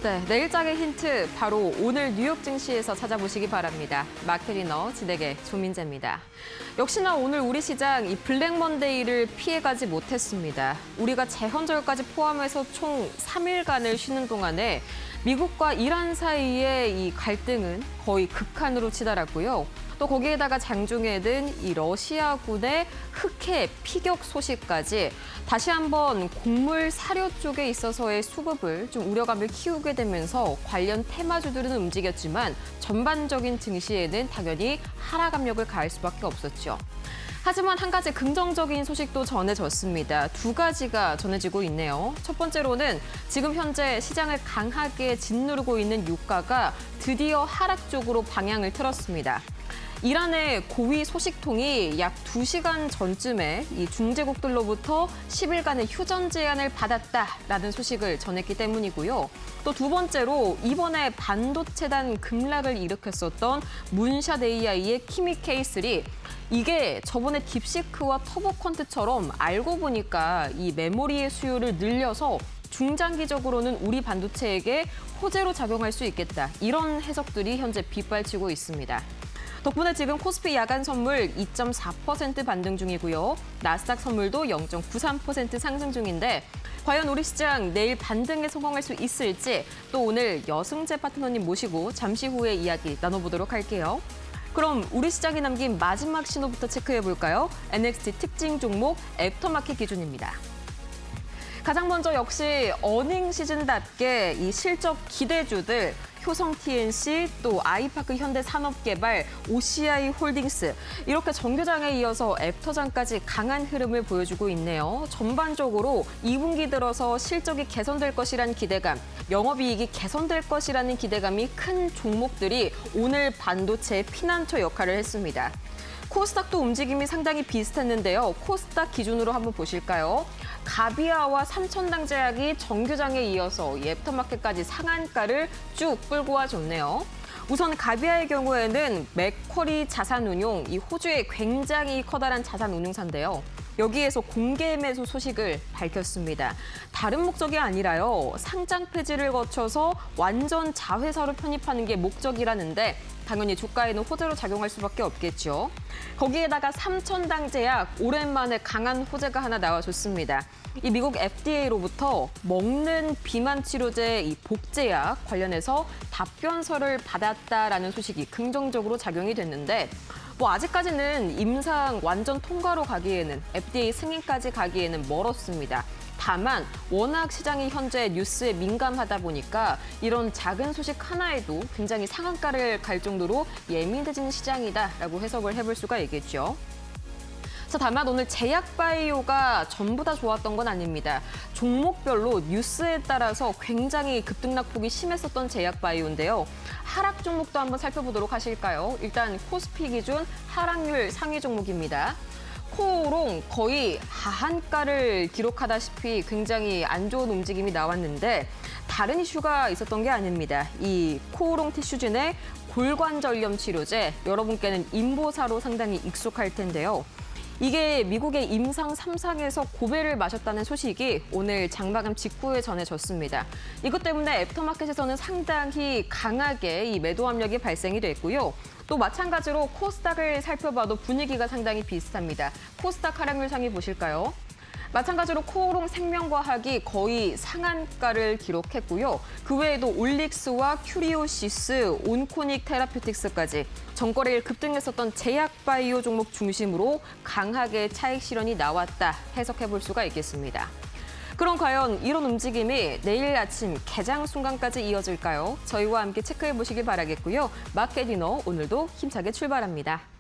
네, 내일장의 힌트 바로 오늘 뉴욕 증시에서 찾아보시기 바랍니다. 마켓리너 진행의 조민재입니다. 역시나 오늘 우리 시장 이 블랙 먼데이를 피해가지 못했습니다. 우리가 재헌절까지 포함해서 총 3일간을 쉬는 동안에 미국과 이란 사이의 이 갈등은 거의 극한으로 치달았고요. 또 거기에다가 장중에는 이 러시아군의 흑해 피격 소식까지 다시 한번 곡물 사료 쪽에 있어서의 수급을 좀 우려감을 키우게 되면서 관련 테마주들은 움직였지만 전반적인 증시에는 당연히 하락 압력을 가할 수밖에 없었죠. 하지만 한 가지 긍정적인 소식도 전해졌습니다. 두 가지가 전해지고 있네요. 첫 번째로는 지금 현재 시장을 강하게 짓누르고 있는 유가가 드디어 하락 쪽으로 방향을 틀었습니다. 이란의 고위 소식통이 약 2시간 전쯤에 이 중재국들로부터 10일간의 휴전 제안을 받았다라는 소식을 전했기 때문이고요. 또 두 번째로 이번에 반도체단 급락을 일으켰었던 문샷 AI의 키미 K3 이게 저번에 딥시크와 터보컨트처럼 알고 보니까 이 메모리의 수요를 늘려서 중장기적으로는 우리 반도체에게 호재로 작용할 수 있겠다. 이런 해석들이 현재 빗발치고 있습니다. 덕분에 지금 코스피 야간 선물 2.4% 반등 중이고요. 나스닥 선물도 0.93% 상승 중인데 과연 우리 시장 내일 반등에 성공할 수 있을지 또 오늘 여승재 파트너님 모시고 잠시 후에 이야기 나눠보도록 할게요. 그럼 우리 시장이 남긴 마지막 신호부터 체크해볼까요? NXT 특징 종목 애프터마켓 기준입니다. 가장 먼저 역시 어닝 시즌답게 이 실적 기대주들 효성 TNC, 또 아이파크 현대산업개발, OCI 홀딩스 이렇게 정규장에 이어서 애프터장까지 강한 흐름을 보여주고 있네요. 전반적으로 2분기 들어서 실적이 개선될 것이라는 기대감, 영업이익이 개선될 것이라는 기대감이 큰 종목들이 오늘 반도체의 피난처 역할을 했습니다. 코스닥도 움직임이 상당히 비슷했는데요. 코스닥 기준으로 한번 보실까요? 가비아와 삼천당제약이 정규장에 이어서 애프터마켓까지 상한가를 쭉 끌고 와줬네요. 우선 가비아의 경우에는 맥쿼리 자산운용, 이 호주의 굉장히 커다란 자산운용사인데요. 여기에서 공개 매수 소식을 밝혔습니다. 다른 목적이 아니라요. 상장 폐지를 거쳐서 완전 자회사로 편입하는 게 목적이라는데 당연히 주가에는 호재로 작용할 수밖에 없겠죠. 거기에다가 삼천당제약 오랜만에 강한 호재가 하나 나와줬습니다. 이 미국 FDA로부터 먹는 비만 치료제 이 복제약 관련해서 답변서를 받았다라는 소식이 긍정적으로 작용이 됐는데 아직까지는 임상 완전 통과로 가기에는 FDA 승인까지 가기에는 멀었습니다. 다만 워낙 시장이 현재 뉴스에 민감하다 보니까 이런 작은 소식 하나에도 굉장히 상한가를 갈 정도로 예민해진 시장이다라고 해석을 해볼 수가 있겠죠. 자, 다만 오늘 제약바이오가 전부 다 좋았던 건 아닙니다. 종목별로 뉴스에 따라서 굉장히 급등락폭이 심했었던 제약바이오인데요. 하락 종목도 한번 살펴보도록 하실까요? 일단 코스피 기준 하락률 상위 종목입니다. 코오롱 거의 하한가를 기록하다시피 굉장히 안 좋은 움직임이 나왔는데 다른 이슈가 있었던 게 아닙니다. 이 코오롱 티슈진의 골관절염 치료제, 여러분께는 인보사로 상당히 익숙할 텐데요. 이게 미국의 임상 3상에서 고배를 마셨다는 소식이 오늘 장마감 직후에 전해졌습니다. 이것 때문에 애프터마켓에서는 상당히 강하게 이 매도 압력이 발생이 됐고요. 또 마찬가지로 코스닥을 살펴봐도 분위기가 상당히 비슷합니다. 코스닥 하락률 상위 보실까요? 마찬가지로 코오롱 생명과학이 거의 상한가를 기록했고요. 그 외에도 올릭스와 큐리오시스, 온코닉 테라퓨틱스까지 전거래일 급등했었던 제약바이오 종목 중심으로 강하게 차익 실현이 나왔다 해석해볼 수가 있겠습니다. 그럼 과연 이런 움직임이 내일 아침 개장 순간까지 이어질까요? 저희와 함께 체크해보시길 바라겠고요. 마켓디너 오늘도 힘차게 출발합니다.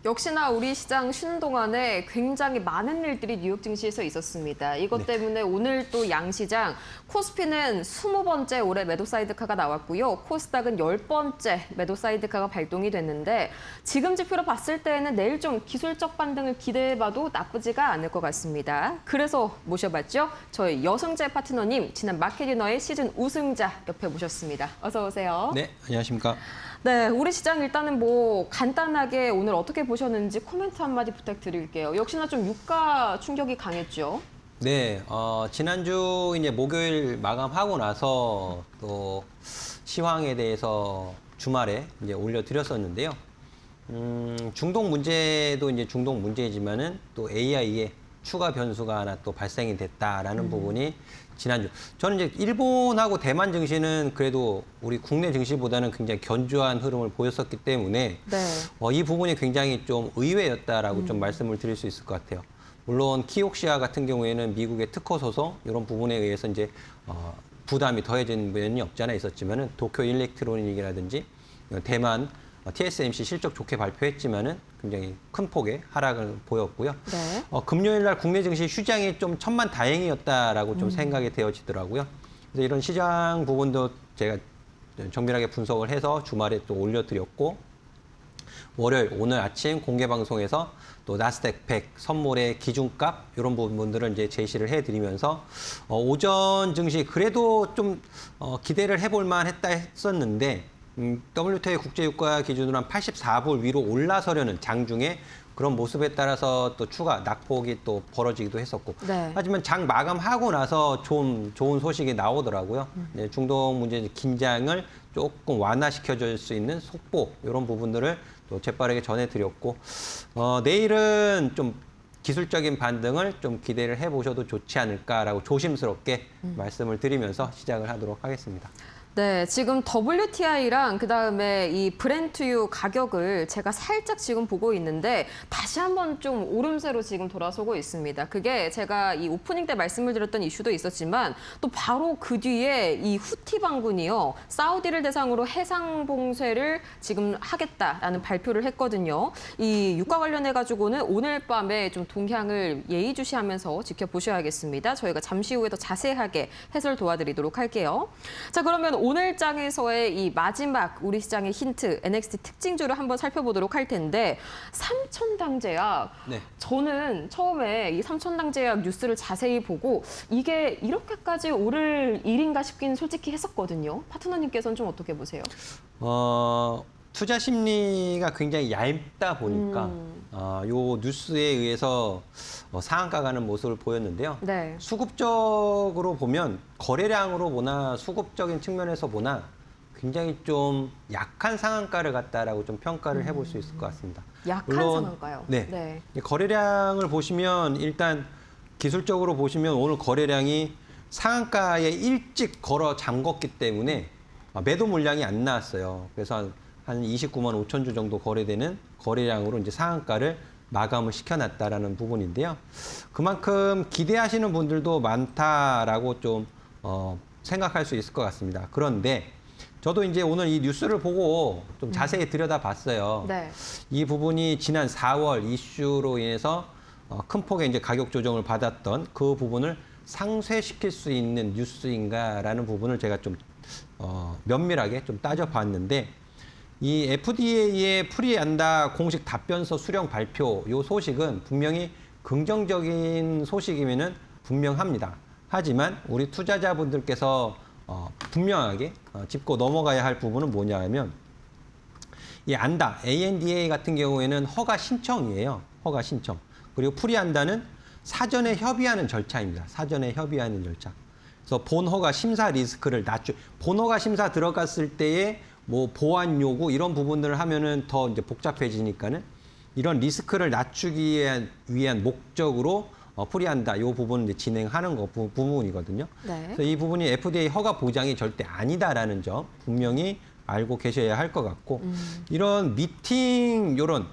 역시나 우리 시장 쉬는 동안에 굉장히 많은 일들이 뉴욕 증시에서 있었습니다. 이것 때문에 오늘 또 양시장 코스피는 20번째 올해 매도 사이드카가 나왔고요. 코스닥은 10번째 매도 사이드카가 발동이 됐는데 지금 지표로 봤을 때에는 내일 좀 기술적 반등을 기대해봐도 나쁘지가 않을 것 같습니다. 그래서 모셔봤죠. 저희 여승재 파트너님, 지난 마켓디너의 시즌 우승자 옆에 모셨습니다. 어서 오세요. 네, 안녕하십니까. 네, 우리 시장 일단은 뭐 간단하게 오늘 어떻게 보셨는지 코멘트 한마디 부탁드릴게요. 역시나 좀 유가 충격이 강했죠. 네, 지난주 이제 목요일 마감하고 나서 또 시황에 대해서 주말에 이제 올려드렸었는데요. 중동 문제도 이제 중동 문제이지만은 또 AI의 추가 변수가 하나 또 발생이 됐다라는 부분이 지난주. 저는 이제 일본하고 대만 증시는 그래도 우리 국내 증시보다는 굉장히 견조한 흐름을 보였었기 때문에 네. 이 부분이 굉장히 좀 의외였다라고 좀 말씀을 드릴 수 있을 것 같아요. 물론 키옥시아 같은 경우에는 미국의 특허 소송 이런 부분에 의해서 이제 부담이 더해진 면이 없지 않아 있었지만은 도쿄 일렉트로닉이라든지 대만 TSMC 실적 좋게 발표했지만은 굉장히 큰 폭의 하락을 보였고요. 네. 금요일 날 국내 증시 휴장이 좀 천만다행이었다라고 좀 생각이 되어지더라고요. 그래서 이런 시장 부분도 제가 정밀하게 분석을 해서 주말에 또 올려드렸고 월요일 오늘 아침 공개 방송에서 또 나스닥 100 선물의 기준값 이런 부분들을 이제 제시를 해드리면서 오전 증시 그래도 좀 기대를 해볼 만했다 했었는데 WTI 국제유가 기준으로 한 84불 위로 올라서려는 장중에 그런 모습에 따라서 또 추가 낙폭이 또 벌어지기도 했었고. 네. 하지만 장 마감하고 나서 좀 좋은 소식이 나오더라고요. 네, 중동 문제 긴장을 조금 완화시켜줄 수 있는 속보 이런 부분들을 또 재빠르게 전해드렸고 내일은 좀 기술적인 반등을 좀 기대를 해보셔도 좋지 않을까라고 조심스럽게 말씀을 드리면서 시작을 하도록 하겠습니다. 네, 지금 WTI랑 그다음에 이 브렌트유 가격을 제가 살짝 지금 보고 있는데 다시 한번 좀 오름세로 지금 돌아서고 있습니다. 그게 제가 이 오프닝 때 말씀을 드렸던 이슈도 있었지만 또 바로 그 뒤에 이 후티 반군이요. 사우디를 대상으로 해상 봉쇄를 지금 하겠다라는 발표를 했거든요. 이 유가 관련해 가지고는 오늘 밤에 좀 동향을 예의주시하면서 지켜보셔야겠습니다. 저희가 잠시 후에 더 자세하게 해설 도와드리도록 할게요. 자, 그러면 오늘 장에서의 이 마지막 우리 시장의 힌트, NXT 특징주를 한번 살펴보도록 할 텐데 삼천당제약. 네. 저는 처음에 이 삼천당제약 뉴스를 자세히 보고 이게 이렇게까지 오를 일인가 싶긴 솔직히 했었거든요. 파트너님께서는 좀 어떻게 보세요? 투자 심리가 굉장히 얇다 보니까 요 뉴스에 의해서 상한가 가는 모습을 보였는데요. 네. 수급적으로 보면 거래량으로 보나 수급적인 측면에서 보나 굉장히 좀 약한 상한가를 갔다라고 좀 평가를 해볼 수 있을 것 같습니다. 약한 상한가요? 네. 네. 거래량을 보시면 일단 기술적으로 보시면 오늘 거래량이 상한가에 일찍 걸어 잠궜기 때문에 매도 물량이 안 나왔어요. 그래서 한 29만 5천 주 정도 거래되는 거래량으로 이제 상한가를 마감을 시켜놨다라는 부분인데요. 그만큼 기대하시는 분들도 많다라고 좀 생각할 수 있을 것 같습니다. 그런데 저도 이제 오늘 이 뉴스를 보고 좀 자세히 들여다봤어요. 네. 이 부분이 지난 4월 이슈로 인해서 큰 폭의 이제 가격 조정을 받았던 그 부분을 상쇄시킬 수 있는 뉴스인가라는 부분을 제가 좀 면밀하게 좀 따져봤는데. 이 FDA의 프리안다 공식 답변서 수령 발표 이 소식은 분명히 긍정적인 소식이면은 분명합니다. 하지만 우리 투자자분들께서 분명하게 짚고 넘어가야 할 부분은 뭐냐면 이 안다 ANDA 같은 경우에는 허가 신청이에요. 허가 신청. 그리고 프리안다는 사전에 협의하는 절차입니다. 사전에 협의하는 절차. 그래서 본허가 심사 리스크를 본허가 심사 들어갔을 때에 뭐 보안 요구 이런 부분들을 하면은 더 이제 복잡해지니까는 이런 리스크를 낮추기 위한 목적으로 프리한다 이 부분을 이제 진행하는 부분이거든요. 네. 그래서 이 부분이 FDA 허가 보장이 절대 아니다라는 점 분명히 알고 계셔야 할 것 같고 이런 미팅 이런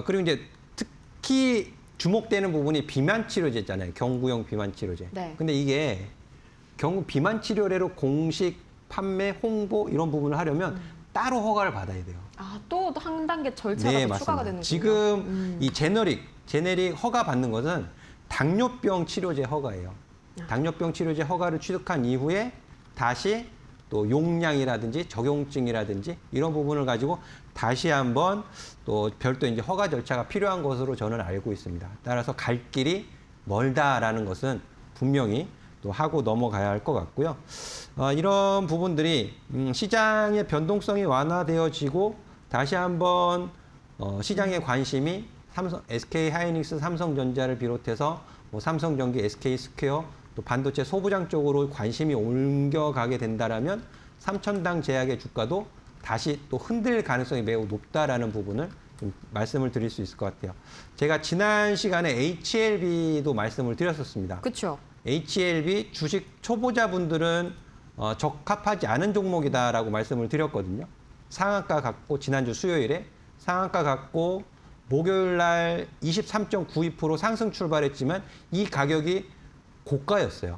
그리고 이제 특히 주목되는 부분이 비만 치료제잖아요. 경구용 비만 치료제. 네. 근데 이게 경구 비만 치료제로 공식 판매, 홍보 이런 부분을 하려면 따로 허가를 받아야 돼요. 아, 또 한 단계 절차가 네, 더 맞습니다. 추가가 되는군요. 지금 이 제네릭 허가 받는 것은 당뇨병 치료제 허가예요. 당뇨병 치료제 허가를 취득한 이후에 다시 또 용량이라든지 적용증이라든지 이런 부분을 가지고 다시 한번 또 별도 이제 허가 절차가 필요한 것으로 저는 알고 있습니다. 따라서 갈 길이 멀다라는 것은 분명히 또 하고 넘어가야 할 것 같고요. 이런 부분들이 시장의 변동성이 완화되어지고 다시 한번 시장의 관심이 SK 하이닉스, 삼성전자를 비롯해서 뭐 삼성전기, SK 스퀘어, 또 반도체 소부장 쪽으로 관심이 옮겨가게 된다라면 삼천당 제약의 주가도 다시 또 흔들 가능성이 매우 높다라는 부분을 좀 말씀을 드릴 수 있을 것 같아요. 제가 지난 시간에 HLB도 말씀을 드렸었습니다. 그렇죠. HLB 주식 초보자분들은 적합하지 않은 종목이다라고 말씀을 드렸거든요. 상한가 갖고 지난주 수요일에 상한가 갖고 목요일 날 23.92% 상승 출발했지만 이 가격이 고가였어요.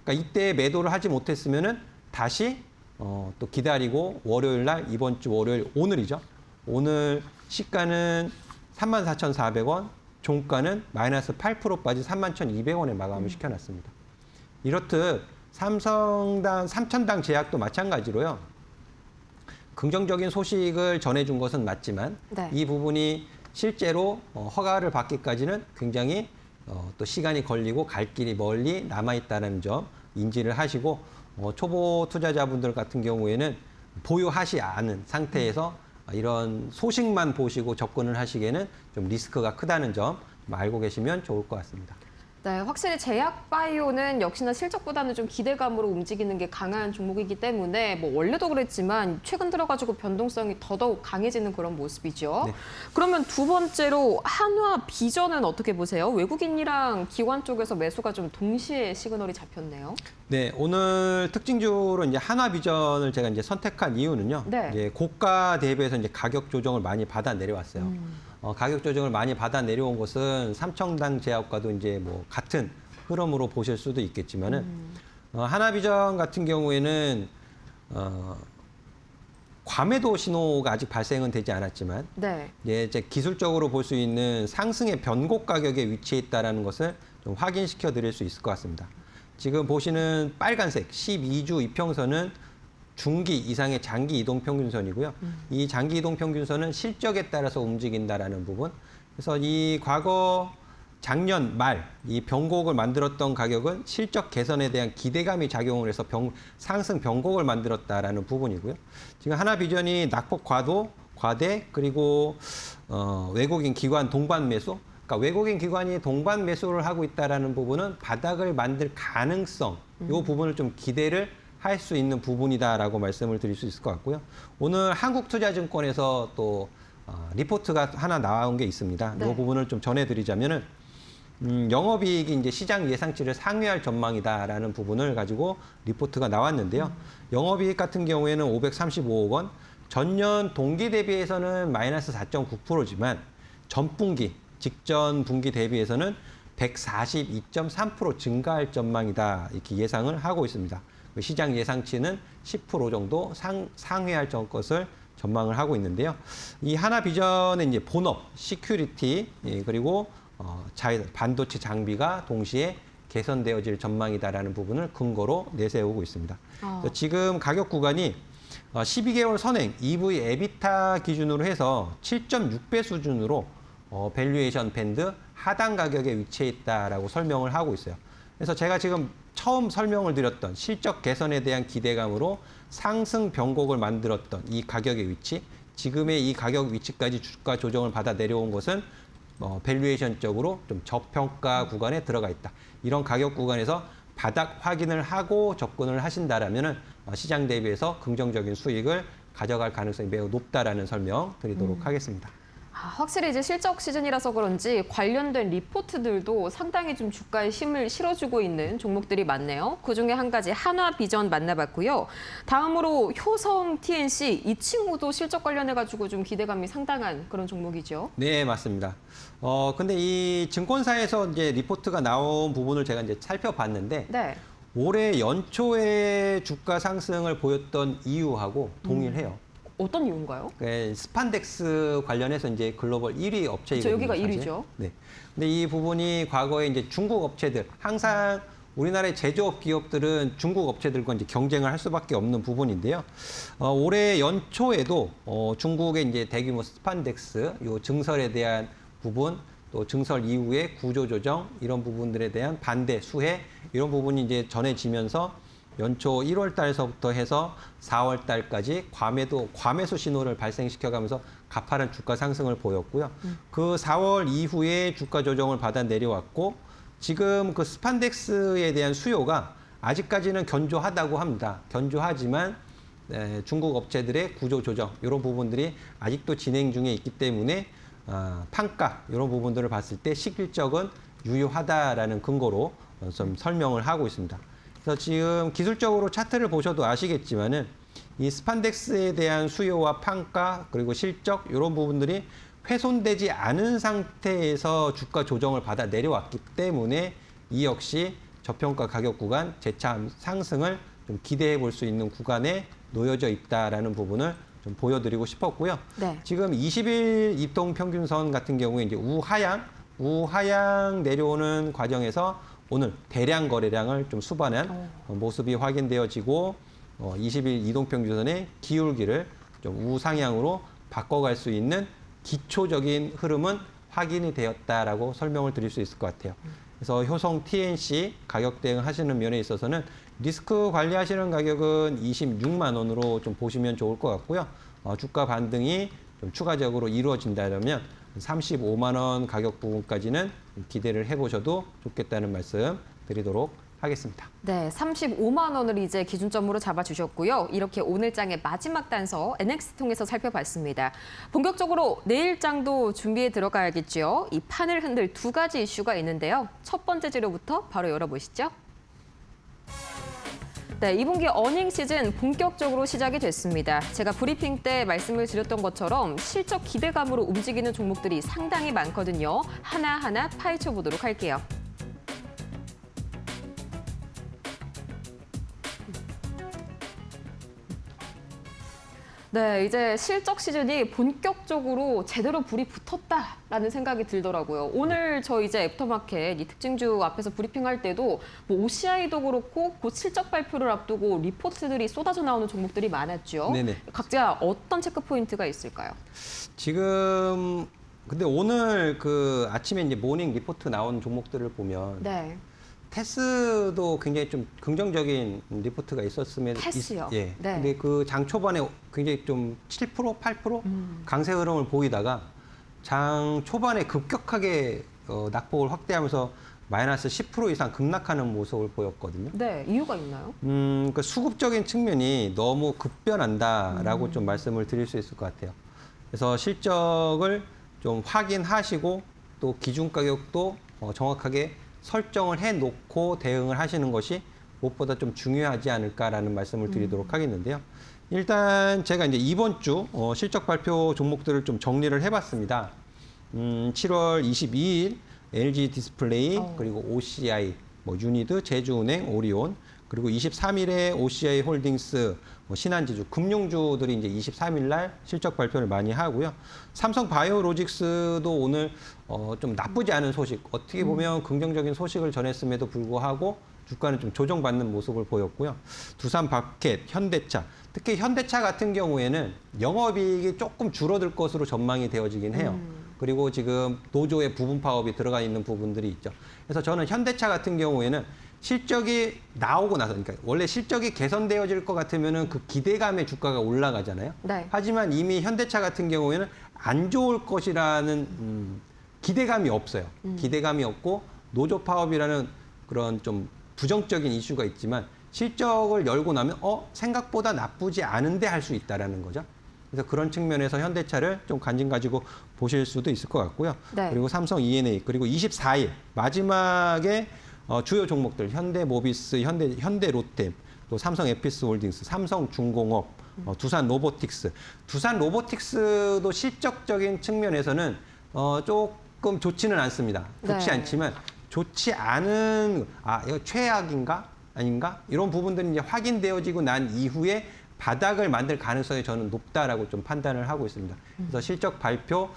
그러니까 이때 매도를 하지 못했으면은 다시 또 기다리고 월요일 날 이번 주 월요일 오늘이죠. 오늘 시가는 34,400원, 종가는 마이너스 8% 빠진 31,200원에 마감을 시켜놨습니다. 이렇듯 삼천당 제약도 마찬가지로요. 긍정적인 소식을 전해준 것은 맞지만 네. 이 부분이 실제로 허가를 받기까지는 굉장히 또 시간이 걸리고 갈 길이 멀리 남아있다는 점 인지를 하시고 초보 투자자분들 같은 경우에는 보유하지 않은 상태에서 이런 소식만 보시고 접근을 하시기에는 좀 리스크가 크다는 점 알고 계시면 좋을 것 같습니다. 네, 확실히 제약바이오는 역시나 실적보다는 좀 기대감으로 움직이는 게 강한 종목이기 때문에 뭐 원래도 그랬지만 최근 들어가지고 변동성이 더더욱 강해지는 그런 모습이죠. 네. 그러면 두 번째로 한화 비전은 어떻게 보세요? 외국인이랑 기관 쪽에서 매수가 좀 동시에 시그널이 잡혔네요. 네, 오늘 특징주로 이제 한화비전을 제가 이제 선택한 이유는요. 네. 이제 고가 대비해서 이제 가격 조정을 많이 받아 내려왔어요. 가격 조정을 많이 받아 내려온 것은 삼청당 제약과도 이제 뭐 같은 흐름으로 보실 수도 있겠지만은 한화비전 같은 경우에는 과매도 신호가 아직 발생은 되지 않았지만 네. 이제 기술적으로 볼 수 있는 상승의 변곡 가격에 위치해 있다라는 것을 좀 확인시켜 드릴 수 있을 것 같습니다. 지금 보시는 빨간색 12주 이평선은 중기 이상의 장기 이동 평균선이고요. 이 장기 이동 평균선은 실적에 따라서 움직인다라는 부분. 그래서 이 과거 작년 말 이 변곡을 만들었던 가격은 실적 개선에 대한 기대감이 작용을 해서 상승 변곡을 만들었다라는 부분이고요. 지금 하나비전이 낙폭 과대 그리고 외국인 기관 동반 매수. 그러니까 외국인 기관이 동반 매수를 하고 있다라는 부분은 바닥을 만들 가능성, 이 부분을 좀 기대를 할 수 있는 부분이다라고 말씀을 드릴 수 있을 것 같고요. 오늘 한국투자증권에서 또 리포트가 하나 나온 게 있습니다. 네. 이 부분을 좀 전해드리자면은 영업이익이 이제 시장 예상치를 상회할 전망이다라는 부분을 가지고 리포트가 나왔는데요. 영업이익 같은 경우에는 535억 원, 전년 동기 대비해서는 마이너스 4.9%지만 전분기 직전 분기 대비해서는 142.3% 증가할 전망이다 이렇게 예상을 하고 있습니다. 시장 예상치는 10% 정도 상회할 것을 전망을 하고 있는데요. 이 하나비전의 이제 본업, 시큐리티 그리고 반도체 장비가 동시에 개선되어질 전망이다라는 부분을 근거로 내세우고 있습니다. 그래서 지금 가격 구간이 12개월 선행 EV 에비타 기준으로 해서 7.6배 수준으로 밸류에이션 밴드 하단 가격에 위치해 있다라고 설명을 하고 있어요. 그래서 제가 지금 처음 설명을 드렸던 실적 개선에 대한 기대감으로 상승 변곡을 만들었던 이 가격의 위치, 지금의 이 가격 위치까지 주가 조정을 받아 내려온 것은 밸류에이션적으로 좀 저평가 구간에 들어가 있다. 이런 가격 구간에서 바닥 확인을 하고 접근을 하신다라면은 시장 대비해서 긍정적인 수익을 가져갈 가능성이 매우 높다라는 설명 드리도록 하겠습니다. 확실히 이제 실적 시즌이라서 그런지 관련된 리포트들도 상당히 좀 주가에 힘을 실어주고 있는 종목들이 많네요. 그중에 한 가지 한화비전 만나봤고요. 다음으로 효성 TNC 이 친구도 실적 관련해가지고 좀 기대감이 상당한 그런 종목이죠. 네, 맞습니다. 근데 이 증권사에서 이제 리포트가 나온 부분을 제가 이제 살펴봤는데 네. 올해 연초에 주가 상승을 보였던 이유하고 동일해요. 어떤 이유인가요? 스판덱스 관련해서 이제 글로벌 1위 업체이거든요. 여기가 사실. 1위죠. 네. 근데 이 부분이 과거에 이제 중국 업체들 항상 우리나라의 제조업 기업들은 중국 업체들과 이제 경쟁을 할 수밖에 없는 부분인데요. 올해 연초에도 중국의 이제 대규모 스판덱스 요 증설에 대한 부분 또 증설 이후의 구조조정 이런 부분들에 대한 반대 수혜 이런 부분이 이제 전해지면서 연초 1월 달서부터 해서 4월 달까지 과매수 신호를 발생시켜가면서 가파른 주가 상승을 보였고요. 그 4월 이후에 주가 조정을 받아 내려왔고 지금 그 스판덱스에 대한 수요가 아직까지는 견조하다고 합니다. 견조하지만 중국 업체들의 구조 조정 이런 부분들이 아직도 진행 중에 있기 때문에 판가 이런 부분들을 봤을 때 시기적은 유효하다라는 근거로 좀 설명을 하고 있습니다. 그래서 지금 기술적으로 차트를 보셔도 아시겠지만은 이 스판덱스에 대한 수요와 판가 그리고 실적 이런 부분들이 훼손되지 않은 상태에서 주가 조정을 받아 내려왔기 때문에 이 역시 저평가 가격 구간 재차 상승을 좀 기대해 볼 수 있는 구간에 놓여져 있다라는 부분을 좀 보여드리고 싶었고요. 네. 지금 20일 이동 평균선 같은 경우에 이제 우하향 내려오는 과정에서 오늘 대량 거래량을 좀 수반한 모습이 확인되어지고 20일 이동평균선의 기울기를 좀 우상향으로 바꿔갈 수 있는 기초적인 흐름은 확인이 되었다라고 설명을 드릴 수 있을 것 같아요. 그래서 효성 TNC 가격 대응 하시는 면에 있어서는 리스크 관리하시는 가격은 26만 원으로 좀 보시면 좋을 것 같고요. 주가 반등이 좀 추가적으로 이루어진다면 35만 원 가격 부분까지는 기대를 해보셔도 좋겠다는 말씀 드리도록 하겠습니다. 네, 35만 원을 이제 기준점으로 잡아주셨고요. 이렇게 오늘 장의 마지막 단서 NX 통해서 살펴봤습니다. 본격적으로 내일 장도 준비해 들어가야겠죠. 이 판을 흔들 두 가지 이슈가 있는데요. 첫 번째 재료부터 바로 열어보시죠. 네, 2분기 어닝 시즌 본격적으로 시작이 됐습니다. 제가 브리핑 때 말씀을 드렸던 것처럼 실적 기대감으로 움직이는 종목들이 상당히 많거든요. 하나하나 파헤쳐 보도록 할게요. 네, 이제 실적 시즌이 본격적으로 제대로 불이 붙었다라는 생각이 들더라고요. 오늘 저 이제 애프터마켓 이 특징주 앞에서 브리핑할 때도 뭐 OCI도 그렇고 곧 실적 발표를 앞두고 리포트들이 쏟아져 나오는 종목들이 많았죠. 네네. 각자 어떤 체크 포인트가 있을까요? 지금 근데 오늘 그 아침에 이제 모닝 리포트 나온 종목들을 보면 네. 테스도 굉장히 좀 긍정적인 리포트가 있었으면 테스요? 예. 네. 근데 그 장 초반에 굉장히 좀 7%, 8% 강세 흐름을 보이다가 장 초반에 급격하게 낙폭을 확대하면서 마이너스 10% 이상 급락하는 모습을 보였거든요. 네, 이유가 있나요? 그 수급적인 측면이 너무 급변한다라고 좀 말씀을 드릴 수 있을 것 같아요. 그래서 실적을 좀 확인하시고 또 기준 가격도 정확하게 설정을 해놓고 대응을 하시는 것이 무엇보다 좀 중요하지 않을까라는 말씀을 드리도록 하겠는데요. 일단 제가 이제 이번 주 실적 발표 종목들을 좀 정리를 해봤습니다. 7월 22일 LG 디스플레이 그리고 OCI, 뭐 유니드, 제주은행, 오리온 그리고 23일에 OCI 홀딩스, 신한지주, 금융주들이 이제 23일 날 실적 발표를 많이 하고요. 삼성 바이오로직스도 오늘 좀 나쁘지 않은 소식, 어떻게 보면 긍정적인 소식을 전했음에도 불구하고 주가는 좀 조정받는 모습을 보였고요. 두산바켓, 현대차, 특히 현대차 같은 경우에는 영업이익이 조금 줄어들 것으로 전망이 되어지긴 해요. 그리고 지금 노조의 부분 파업이 들어가 있는 부분들이 있죠. 그래서 저는 현대차 같은 경우에는 실적이 나오고 나서, 그러니까 원래 실적이 개선되어질 것 같으면은 그 기대감에 주가가 올라가잖아요. 네. 하지만 이미 현대차 같은 경우에는 안 좋을 것이라는 기대감이 없어요. 기대감이 없고 노조 파업이라는 그런 좀 부정적인 이슈가 있지만 실적을 열고 나면 생각보다 나쁘지 않은데 할 수 있다라는 거죠. 그래서 그런 측면에서 현대차를 좀 관심 가지고 보실 수도 있을 것 같고요. 네. 그리고 삼성 E&A 그리고 24일 마지막에 주요 종목들 현대모비스, 현대로템, 또 삼성 에피스홀딩스, 삼성중공업, 두산 로보틱스. 두산 로보틱스도 실적적인 측면에서는 조금 좋지는 않습니다. 좋지 네. 않지만 좋지 않은 이거 최악인가 아닌가 이런 부분들이 이제 확인되어지고 난 이후에 바닥을 만들 가능성이 저는 높다라고 좀 판단을 하고 있습니다. 그래서 실적 발표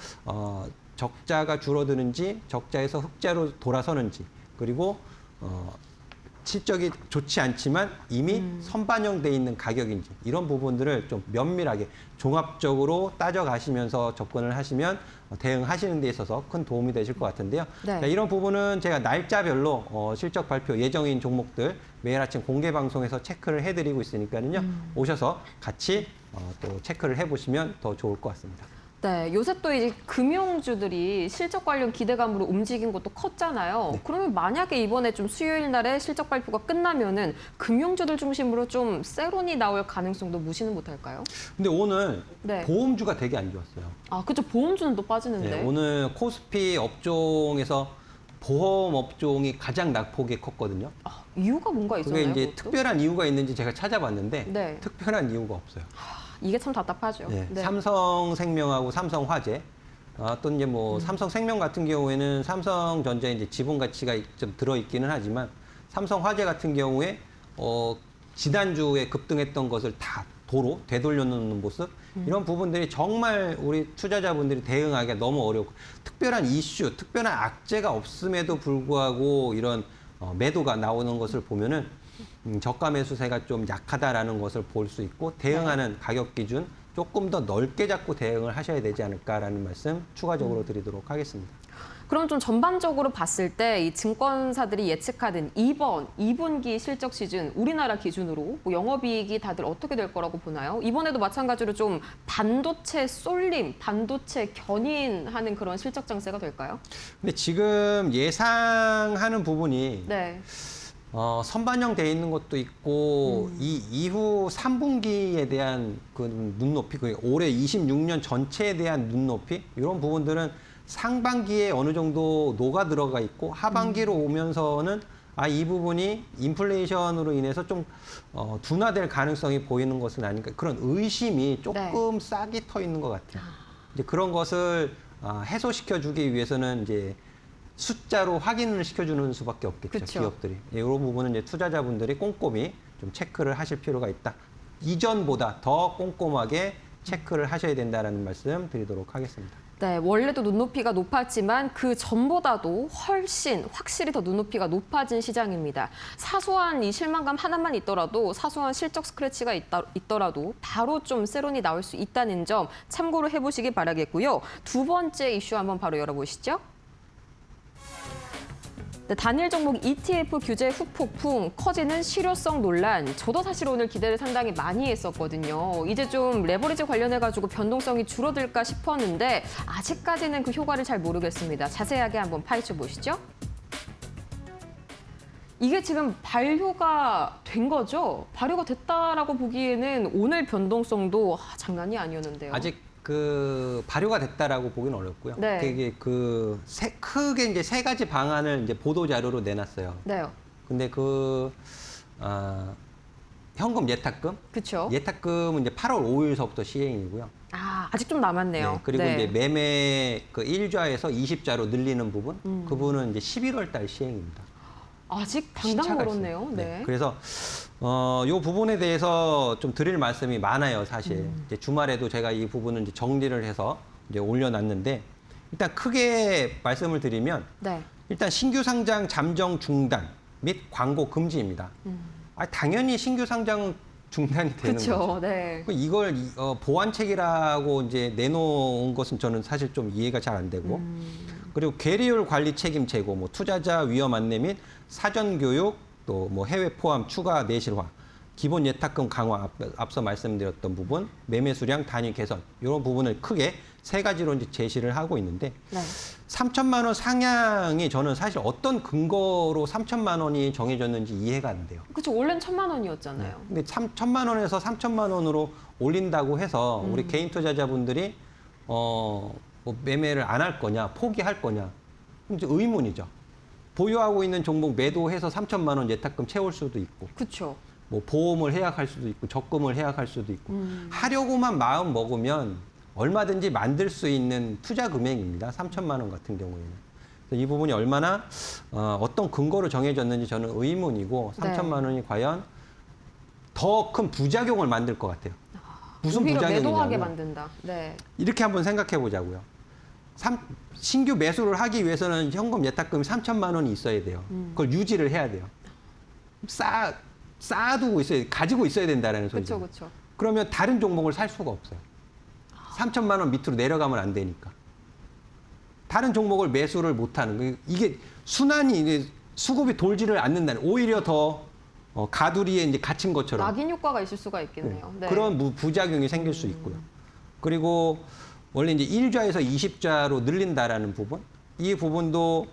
적자가 줄어드는지 적자에서 흑자로 돌아서는지 그리고 실적이 좋지 않지만 이미 선반영돼 있는 가격인지 이런 부분들을 좀 면밀하게 종합적으로 따져가시면서 접근을 하시면 대응하시는 데 있어서 큰 도움이 되실 것 같은데요. 네. 자, 이런 부분은 제가 날짜별로 실적 발표 예정인 종목들 매일 아침 공개 방송에서 체크를 해드리고 있으니까요. 오셔서 같이 또 체크를 해보시면 더 좋을 것 같습니다. 네, 요새 또 이제 금융주들이 실적 관련 기대감으로 움직인 것도 컸잖아요. 네. 그러면 만약에 이번에 좀 수요일 날에 실적 발표가 끝나면은 금융주들 중심으로 좀 세론이 나올 가능성도 무시는 못할까요? 근데 오늘 네. 보험주가 되게 안 좋았어요. 아, 그죠. 보험주는 또 빠지는데. 네, 오늘 코스피 업종에서 보험 업종이 가장 낙폭이 컸거든요. 아, 이유가 뭔가 그게 있었나요? 이제 그것도? 특별한 이유가 있는지 제가 찾아봤는데 네. 특별한 이유가 없어요. 이게 참 답답하죠. 네, 네. 삼성생명하고 삼성화재 또 이제 뭐 삼성생명 같은 경우에는 삼성전자에 이제 지분 가치가 좀 들어 있기는 하지만 삼성화재 같은 경우에 지난주에 급등했던 것을 다 도로 되돌려놓는 모습 이런 부분들이 정말 우리 투자자분들이 대응하기가 너무 어렵고 특별한 이슈, 특별한 악재가 없음에도 불구하고 이런 매도가 나오는 것을 보면은 저가 매수세가 좀 약하다라는 것을 볼 수 있고 대응하는 가격 기준 조금 더 넓게 잡고 대응을 하셔야 되지 않을까라는 말씀 추가적으로 드리도록 하겠습니다. 그럼 좀 전반적으로 봤을 때 이 증권사들이 예측하는 이번 2분기 실적 시즌 우리나라 기준으로 뭐 영업이익이 다들 어떻게 될 거라고 보나요? 이번에도 마찬가지로 좀 반도체 쏠림, 반도체 견인하는 그런 실적 장세가 될까요? 근데 지금 예상하는 부분이 네. 선반영돼 있는 것도 있고 이 이후 3분기에 대한 그 눈높이, 그 올해 26년 전체에 대한 눈높이 이런 부분들은 상반기에 어느 정도 녹아 들어가 있고 하반기로 오면서는 이 부분이 인플레이션으로 인해서 좀 둔화될 가능성이 보이는 것은 아닌가 그런 의심이 조금 싹이 터 있는 것 같아요. 이제 그런 것을 해소시켜 주기 위해서는 이제 숫자로 확인을 시켜주는 수밖에 없겠죠. 그쵸. 기업들이. 이런 부분은 이제 투자자분들이 꼼꼼히 좀 체크를 하실 필요가 있다. 이전보다 더 꼼꼼하게 체크를 하셔야 된다는 말씀 드리도록 하겠습니다. 네, 원래도 눈높이가 높았지만 그 전보다도 훨씬 확실히 더 눈높이가 높아진 시장입니다. 사소한 이 실망감 하나만 있더라도 사소한 실적 스크래치가 있더라도 바로 좀 세론이 나올 수 있다는 점 참고로 해보시기 바라겠고요. 두 번째 이슈 한번 바로 열어보시죠. 네, 단일 종목 ETF 규제 후폭풍, 커지는 실효성 논란. 저도 사실 오늘 기대를 상당히 많이 했었거든요. 이제 좀 레버리지 관련해가지고 변동성이 줄어들까 싶었는데 아직까지는 그 효과를 잘 모르겠습니다. 자세하게 한번 파헤쳐 보시죠. 이게 지금 발효가 된 거죠? 발효가 됐다라고 보기에는 오늘 변동성도 장난이 아니었는데요. 아직 그 발효가 됐다라고 보기는 어렵고요. 네. 되게 크게 이제 세 가지 방안을 이제 보도 자료로 내놨어요. 네, 근데 현금 예탁금, 그렇죠. 예탁금은 이제 8월 5일서부터 시행이고요. 아직 좀 남았네요. 네, 그리고 네. 이제 매매 그 1좌에서 20좌로 늘리는 부분, 그 부분은 이제 11월 달 시행입니다. 아직 당당 시차가 멀었네요. 있어요. 네. 그래서 요 부분에 대해서 좀 드릴 말씀이 많아요, 사실. 이제 주말에도 제가 이 부분을 이제 정리를 해서 이제 올려놨는데 일단 크게 말씀을 드리면 네. 일단 신규 상장 잠정 중단 및 광고 금지입니다. 당연히 신규 상장은 중단이 되는 거죠. 그렇죠. 네. 이걸 보완책이라고 이제 내놓은 것은 저는 사실 좀 이해가 잘 안 되고 그리고 계리율 관리 책임 제고, 뭐 투자자 위험 안내 및 사전 교육, 또 뭐 해외 포함 추가 내실화, 기본 예탁금 강화, 앞서 말씀드렸던 부분, 매매 수량 단위 개선 이런 부분을 크게 세 가지로 이제 제시를 하고 있는데 네. 3천만 원 상향이 저는 사실 어떤 근거로 3천만 원이 정해졌는지 이해가 안 돼요. 그렇죠. 원래는 1,000만 원이었잖아요. 근데 3천만 원에서 3천만 원으로 올린다고 해서 우리 개인 투자자분들이 뭐 매매를 안 할 거냐, 포기할 거냐, 이제 의문이죠. 보유하고 있는 종목 매도해서 3천만 원 예탁금 채울 수도 있고, 그렇죠. 뭐 보험을 해약할 수도 있고, 적금을 해약할 수도 있고, 하려고만 마음 먹으면 얼마든지 만들 수 있는 투자 금액입니다. 3천만 원 같은 경우에는. 그래서 이 부분이 얼마나 어떤 근거로 정해졌는지 저는 의문이고, 3천만 원이 과연 더 큰 부작용을 만들 것 같아요. 무슨 오히려 매도하게 부작용이냐면 만든다. 네. 이렇게 한번 생각해 보자고요. 신규 매수를 하기 위해서는 현금 예탁금이 3천만 원이 있어야 돼요. 그걸 유지를 해야 돼요. 쌓아두고 있어야, 가지고 있어야 된다는 소리죠. 그렇죠. 그러면 다른 종목을 살 수가 없어요. 3천만 원 밑으로 내려가면 안 되니까. 다른 종목을 매수를 못하는 거예요. 이게 순환이 수급이 돌지를 않는다는, 오히려 더 가두리에 이제 갇힌 것처럼 낙인 효과가 있을 수가 있겠네요. 네. 그런 부작용이 생길 수 있고요. 그리고 원래 이제 1좌에서 20좌로 늘린다라는 부분, 이 부분도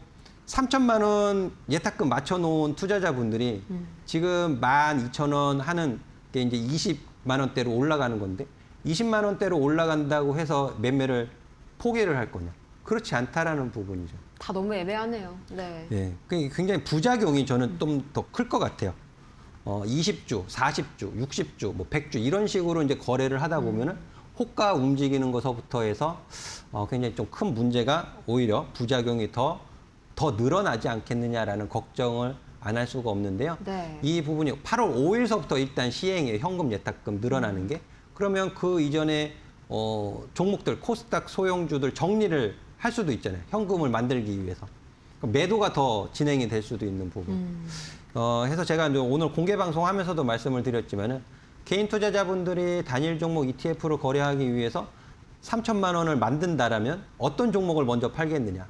3천만 원 예탁금 맞춰놓은 투자자분들이 지금 12,000원 하는 게 이제 20만 원대로 올라가는 건데 20만 원대로 올라간다고 해서 매매를 포기를 할 거냐? 그렇지 않다라는 부분이죠. 다 너무 애매하네요. 네. 예, 굉장히 부작용이 저는 좀 더 클 것 같아요. 20주, 40주, 60주, 뭐 100주 이런 식으로 이제 거래를 하다 보면은 호가 움직이는 것서부터 해서 굉장히 좀 큰 문제가 오히려 부작용이 더 늘어나지 않겠느냐라는 걱정을 안 할 수가 없는데요. 네. 이 부분이 8월 5일서부터 일단 시행이에요. 현금 예탁금 늘어나는 게. 그러면 그 이전에 종목들, 코스닥 소형주들 정리를 할 수도 있잖아요. 현금을 만들기 위해서. 매도가 더 진행이 될 수도 있는 부분. 해서 제가 이제 오늘 공개 방송하면서도 말씀을 드렸지만은 개인 투자자분들이 단일 종목 ETF로 거래하기 위해서 3천만 원을 만든다라면 어떤 종목을 먼저 팔겠느냐?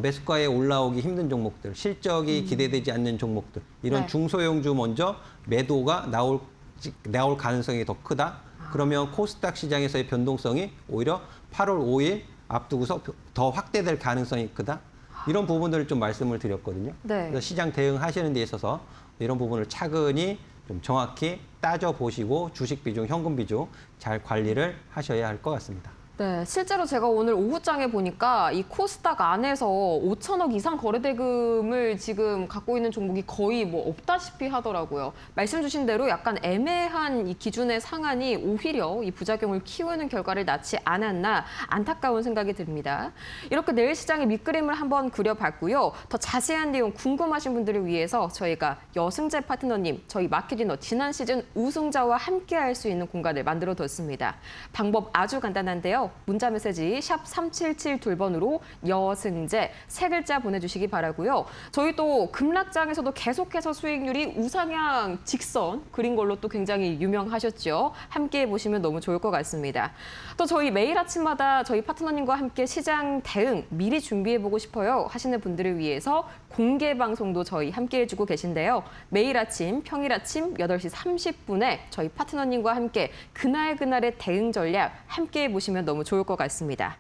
매수가에 올라오기 힘든 종목들, 실적이 기대되지 않는 종목들, 이런 네. 중소형주 먼저 매도가 나올 가능성이 더 크다. 그러면 코스닥 시장에서의 변동성이 오히려 8월 5일 앞두고서 더 확대될 가능성이 크다. 이런 부분들을 좀 말씀을 드렸거든요. 네. 그래서 시장 대응하시는 데 있어서 이런 부분을 차근히 좀 정확히 따져보시고 주식 비중, 현금 비중 잘 관리를 하셔야 할 것 같습니다. 네, 실제로 제가 오늘 오후장에 보니까 이 코스닥 안에서 5천억 이상 거래대금을 지금 갖고 있는 종목이 거의 뭐 없다시피 하더라고요. 말씀 주신 대로 약간 애매한 이 기준의 상한이 오히려 이 부작용을 키우는 결과를 낳지 않았나 안타까운 생각이 듭니다. 이렇게 내일 시장의 밑그림을 한번 그려봤고요. 더 자세한 내용 궁금하신 분들을 위해서 저희가 여승재 파트너님, 저희 마켓이너 지난 시즌 우승자와 함께 할 수 있는 공간을 만들어뒀습니다. 방법 아주 간단한데요. 문자 메시지 샵 3772번으로 여승재 세 글자 보내주시기 바라고요. 저희 또 급락장에서도 계속해서 수익률이 우상향 직선 그린 걸로 또 굉장히 유명하셨죠. 함께 보시면 너무 좋을 것 같습니다. 또 저희 매일 아침마다 저희 파트너님과 함께 시장 대응 미리 준비해보고 싶어요 하시는 분들을 위해서 공개 방송도 저희 함께 해주고 계신데요. 매일 아침, 평일 아침 8시 30분에 저희 파트너님과 함께 그날그날의 대응 전략 함께 해보시면 너무 좋을 것 같습니다.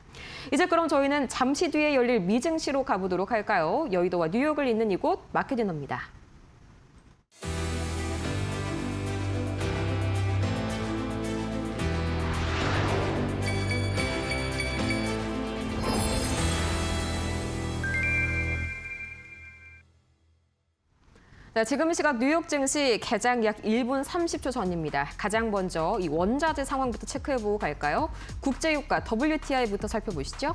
이제 그럼 저희는 잠시 뒤에 열릴 미증시로 가보도록 할까요? 여의도와 뉴욕을 잇는 이곳 마켓이너입니다. 네, 지금 이 시각 뉴욕 증시 개장 약 1분 30초 전입니다. 가장 먼저 이 원자재 상황부터 체크해보고 갈까요? 국제유가 WTI부터 살펴보시죠.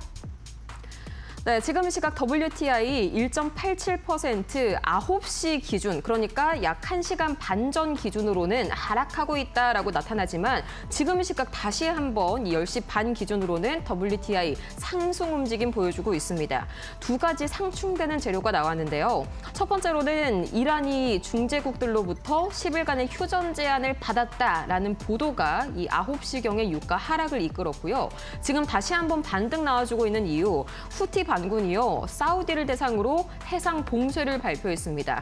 네, 지금 시각 WTI 1.87% 9시 기준, 그러니까 약 1시간 반 전 기준으로는 하락하고 있다라고 나타나지만 지금 시각 다시 한번 10시 반 기준으로는 WTI 상승 움직임 보여주고 있습니다. 두 가지 상충되는 재료가 나왔는데요. 첫 번째로는 이란이 중재국들로부터 10일간의 휴전 제안을 받았다라는 보도가 이 9시경의 유가 하락을 이끌었고요. 지금 다시 한번 반등 나와주고 있는 이유, 후티 반군이요, 사우디를 대상으로 해상 봉쇄를 발표했습니다.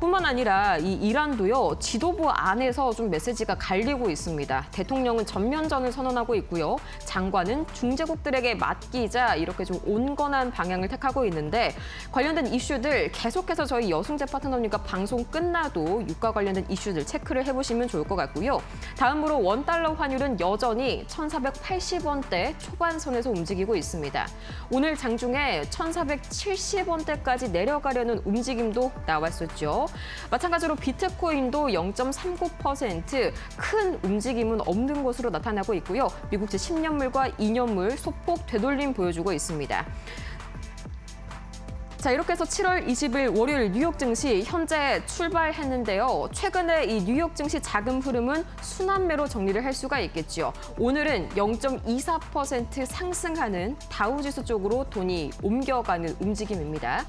뿐만 아니라 이 이란도요, 지도부 안에서 좀 메시지가 갈리고 있습니다. 대통령은 전면전을 선언하고 있고요. 장관은 중재국들에게 맡기자 이렇게 좀 온건한 방향을 택하고 있는데 관련된 이슈들 계속해서 저희 여승재 파트너님과 방송 끝나도 유가 관련된 이슈들 체크를 해보시면 좋을 것 같고요. 다음으로 원달러 환율은 여전히 1,480원대 초반선에서 움직이고 있습니다. 오늘 장중에 1,470원대까지 내려가려는 움직임도 나왔었죠. 마찬가지로 비트코인도 0.39% 큰 움직임은 없는 것으로 나타나고 있고요. 미국제 10년물과 2년물 소폭 되돌림 보여주고 있습니다. 자, 이렇게 해서 7월 20일 월요일 뉴욕 증시 현재 출발했는데요. 최근에 이 뉴욕 증시 자금 흐름은 순환매로 정리를 할 수가 있겠죠. 오늘은 0.24% 상승하는 다우지수 쪽으로 돈이 옮겨가는 움직임입니다.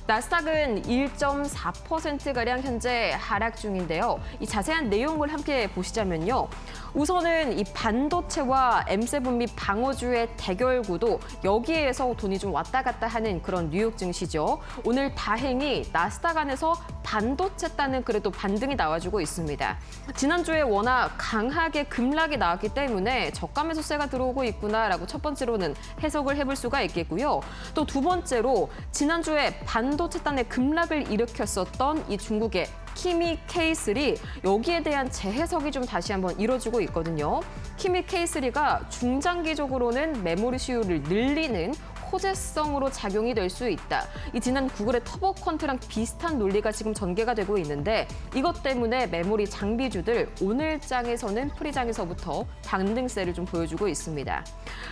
나스닥은 1.4%가량 현재 하락 중인데요. 이 자세한 내용을 함께 보시자면요. 우선은 이 반도체와 M7 및 방어주의 대결 구도, 여기에서 돈이 좀 왔다 갔다 하는 그런 뉴욕 증시죠. 오늘 다행히 나스닥 안에서 반도체 따는 그래도 반등이 나와주고 있습니다. 지난주에 워낙 강하게 급락이 나왔기 때문에 저가 매수세가 들어오고 있구나라고 첫 번째로는 해석을 해볼 수가 있겠고요. 또 두 번째로 지난주에 반도체 단의 급락을 일으켰었던 이 중국의 키미 K3, 여기에 대한 재해석이 좀 다시 한번 이뤄지고 있거든요. 키미 K3가 중장기적으로는 메모리 수요를 늘리는 호재성으로 작용이 될 수 있다. 이 지난 구글의 터보컨트랑 비슷한 논리가 지금 전개가 되고 있는데, 이것 때문에 메모리 장비주들 오늘 장에서는 프리장에서부터 반등세를 좀 보여주고 있습니다.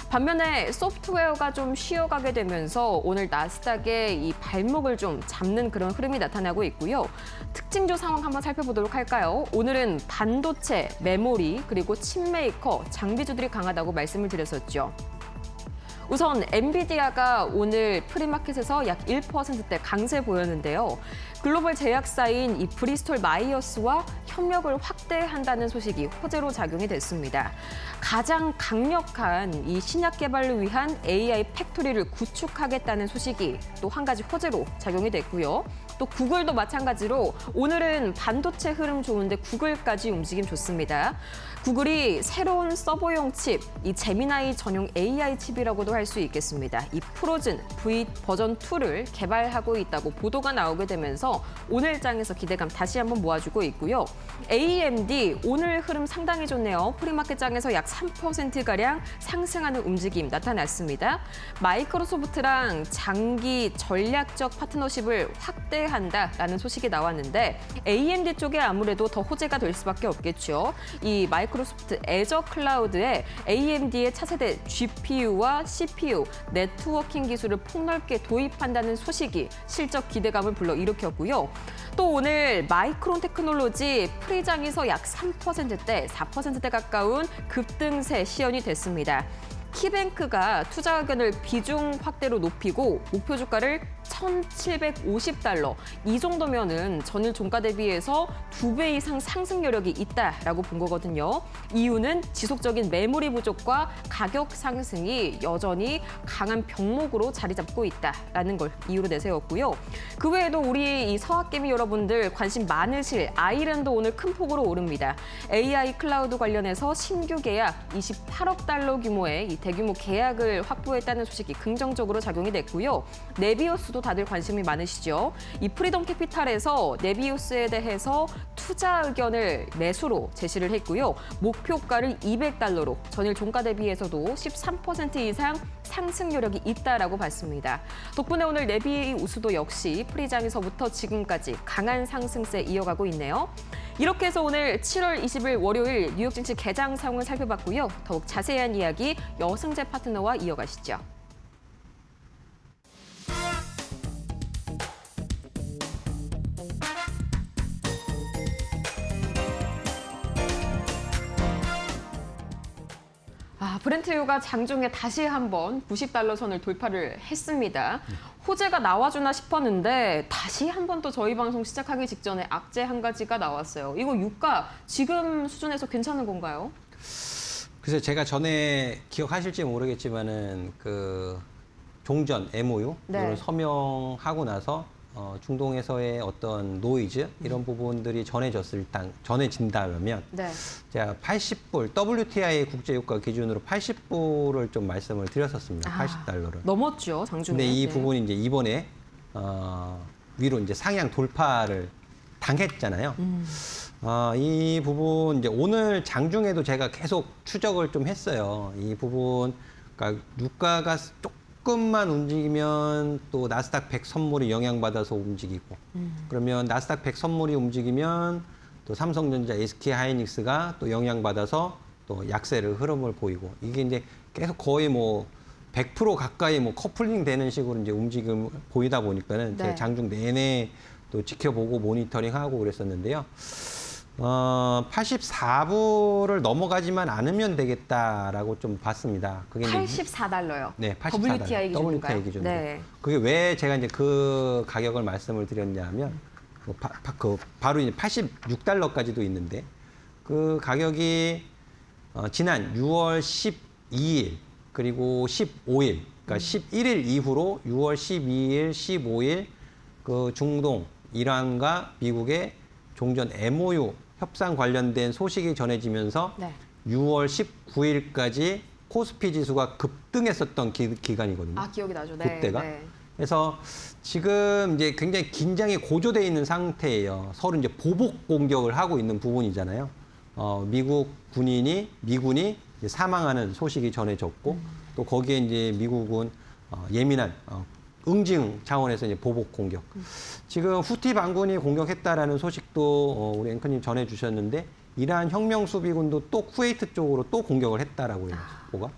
반면에 소프트웨어가 좀 쉬어가게 되면서 오늘 나스닥의 이 발목을 좀 잡는 그런 흐름이 나타나고 있고요. 특징주 상황 한번 살펴보도록 할까요? 오늘은 반도체, 메모리, 그리고 칩메이커, 장비주들이 강하다고 말씀을 드렸었죠. 우선 엔비디아가 오늘 프리마켓에서 약 1%대 강세 보였는데요. 글로벌 제약사인 이 브리스톨 마이어스와 협력을 확대한다는 소식이 호재로 작용이 됐습니다. 가장 강력한 이 신약 개발을 위한 AI 팩토리를 구축하겠다는 소식이 또 한 가지 호재로 작용이 됐고요. 또 구글도 마찬가지로 오늘은 반도체 흐름 좋은데 구글까지 움직임 좋습니다. 구글이 새로운 서버용 칩, 이 제미나이 전용 AI 칩이라고도 할 수 있겠습니다. 이 프로즌 V 버전 2를 개발하고 있다고 보도가 나오게 되면서 오늘 장에서 기대감 다시 한번 모아주고 있고요. AMD 오늘 흐름 상당히 좋네요. 프리마켓 장에서 약 3%가량 상승하는 움직임 나타났습니다. 마이크로소프트랑 장기 전략적 파트너십을 확대한다라는 소식이 나왔는데, AMD 쪽에 아무래도 더 호재가 될 수밖에 없겠죠. 이 마이크로소프트 애저 클라우드에 AMD의 차세대 GPU와 CPU, 네트워킹 기술을 폭넓게 도입한다는 소식이 실적 기대감을 불러일으켰고요. 또 오늘 마이크론 테크놀로지 프리장에서 약 3%대, 4%대 가까운 급등세 시연이 됐습니다. 키뱅크가 투자 의견을 비중 확대로 높이고 목표 주가를 1,750달러, 이 정도면은 전일 종가 대비해서 2배 이상 상승 여력이 있다라고 본 거거든요. 이유는 지속적인 메모리 부족과 가격 상승이 여전히 강한 병목으로 자리 잡고 있다라는 걸 이유로 내세웠고요. 그 외에도 우리 이 서학개미 여러분들 관심 많으실 아이랜드 오늘 큰 폭으로 오릅니다. AI 클라우드 관련해서 신규 계약 28억 달러 규모의 이 대규모 계약을 확보했다는 소식이 긍정적으로 작용이 됐고요. 네비우스도 다들 관심이 많으시죠. 이 프리덤 캐피탈에서 네비우스에 대해서 투자 의견을 매수로 제시를 했고요. 목표가를 200달러로 전일 종가 대비해서도 13% 이상 상승 여력이 있다라고 봤습니다. 덕분에 오늘 네비우스도 역시 프리장에서부터 지금까지 강한 상승세 이어가고 있네요. 이렇게 해서 오늘 7월 20일 월요일 뉴욕 증시 개장 상황을 살펴봤고요. 더욱 자세한 이야기 여승재 파트너와 이어가시죠. 브렌트유가 장중에 다시 한번 90달러 선을 돌파를 했습니다. 호재가 나와주나 싶었는데 다시 한번 또 저희 방송 시작하기 직전에 악재 한 가지가 나왔어요. 이거 유가 지금 수준에서 괜찮은 건가요? 그래서 제가 전에 기억하실지 모르겠지만은 그 종전 MOU 네. 이걸 서명하고 나서 중동에서의 어떤 노이즈 이런 부분들이 전해진다면 네. 제가 80불 WTI 국제유가 기준으로 80불을 좀 말씀을 드렸었습니다. 80달러를. 넘었죠, 장중에. 근데 이 네. 부분이 이제 이번에 위로 이제 상향 돌파를 당했잖아요. 이 부분 이제 오늘 장중에도 제가 계속 추적을 좀 했어요. 이 부분, 그러니까 유가가 조금만 움직이면 또 나스닥 100 선물이 영향받아서 움직이고, 그러면 나스닥 100 선물이 움직이면 또 삼성전자, SK하이닉스가 또 영향받아서 또 약세를 흐름을 보이고, 이게 이제 계속 거의 뭐 100% 가까이 뭐 커플링 되는 식으로 이제 움직임 보이다 보니까는 네. 제가 장중 내내 또 지켜보고 모니터링하고 그랬었는데요. 84불을 넘어가지만 않으면 되겠다라고 좀 봤습니다. 그게 이제 $84요. 네, 84달러. WTI 기준인가요? WTI 기준으로. 네. 그게 왜 제가 이제 그 가격을 말씀을 드렸냐면 바로 이제 86달러까지도 있는데 그 가격이 지난 6월 12일 그리고 15일 그러니까 11일 이후로 6월 12일, 15일 그 중동 이란과 미국의 종전 MOU 협상 관련된 소식이 전해지면서 네. 6월 19일까지 코스피 지수가 급등했었던 기간이거든요. 아, 기억이 나죠. 네. 그때가. 네. 그래서 지금 이제 굉장히 긴장이 고조돼 있는 상태예요. 서로 이제 보복 공격을 하고 있는 부분이잖아요. 미군이 이제 사망하는 소식이 전해졌고 또 거기에 이제 미국은 예민한 응징 차원에서 이제 보복 공격. 지금 후티 반군이 공격했다라는 소식도 우리 앵커님 전해주셨는데 이란 혁명 수비군도 또 쿠웨이트 쪽으로 또 공격을 했다라고 해요. 속보가.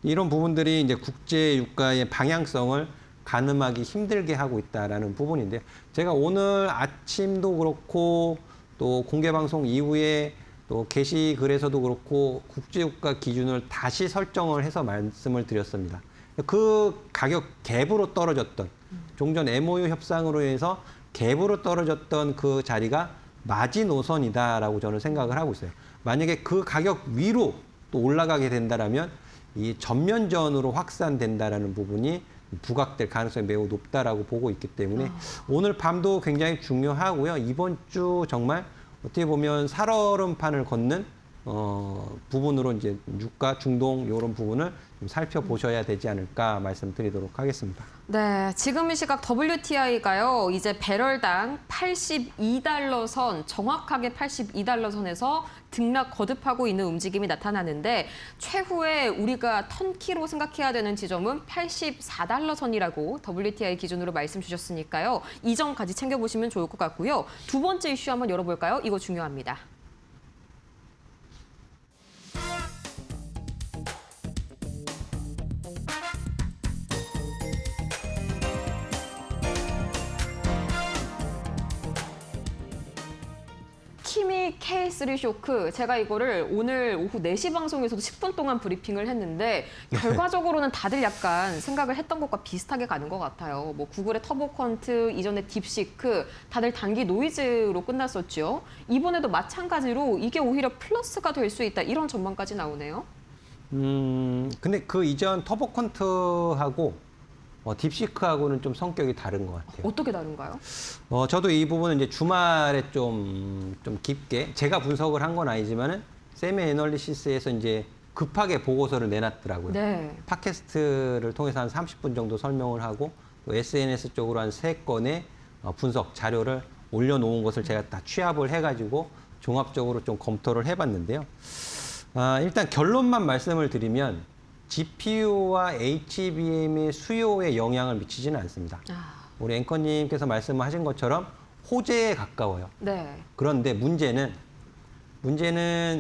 이런 부분들이 이제 국제 유가의 방향성을 가늠하기 힘들게 하고 있다라는 부분인데요. 제가 오늘 아침도 그렇고 또 공개 방송 이후에 또 게시글에서도 그렇고 국제 유가 기준을 다시 설정을 해서 말씀을 드렸습니다. 그 가격 갭으로 떨어졌던 종전 MOU 협상으로 인해서 갭으로 떨어졌던 그 자리가 마지노선이다라고 저는 생각을 하고 있어요. 만약에 그 가격 위로 또 올라가게 된다라면 이 전면전으로 확산된다라는 부분이 부각될 가능성이 매우 높다라고 보고 있기 때문에 오늘 밤도 굉장히 중요하고요. 이번 주 정말 어떻게 보면 살얼음판을 걷는 부분으로 이제 유가, 중동 이런 부분을 좀 살펴보셔야 되지 않을까 말씀드리도록 하겠습니다. 네, 지금 이 시각 WTI가요, 이제 배럴당 82달러 선, 정확하게 82달러 선에서 등락 거듭하고 있는 움직임이 나타나는데 최후에 우리가 턴키로 생각해야 되는 지점은 84달러 선이라고 WTI 기준으로 말씀 주셨으니까요. 이 점까지 챙겨보시면 좋을 것 같고요. 두 번째 이슈 한번 열어볼까요? 이거 중요합니다. 키미 K3 쇼크, 제가 이거를 오늘 오후 4시 방송에서도 10분 동안 브리핑을 했는데 결과적으로는 다들 약간 생각을 했던 것과 비슷하게 가는 것 같아요. 뭐 구글의 터보컨트, 이전에 딥시크, 다들 단기 노이즈로 끝났었죠. 이번에도 마찬가지로 이게 오히려 플러스가 될 수 있다, 이런 전망까지 나오네요. 근데 그 이전 터보컨트하고 딥시크하고는 좀 성격이 다른 것 같아요. 어떻게 다른가요? 저도 이 부분은 이제 주말에 좀 깊게 제가 분석을 한 건 아니지만은 세미 애널리시스에서 이제 급하게 보고서를 내놨더라고요. 네. 팟캐스트를 통해서 한 30분 정도 설명을 하고 또 SNS 쪽으로 한 3건의 분석 자료를 올려놓은 것을 제가 다 취합을 해가지고 종합적으로 좀 검토를 해봤는데요. 일단 결론만 말씀을 드리면 GPU와 HBM의 수요에 영향을 미치지는 않습니다. 우리 앵커님께서 말씀하신 것처럼 호재에 가까워요. 네. 그런데 문제는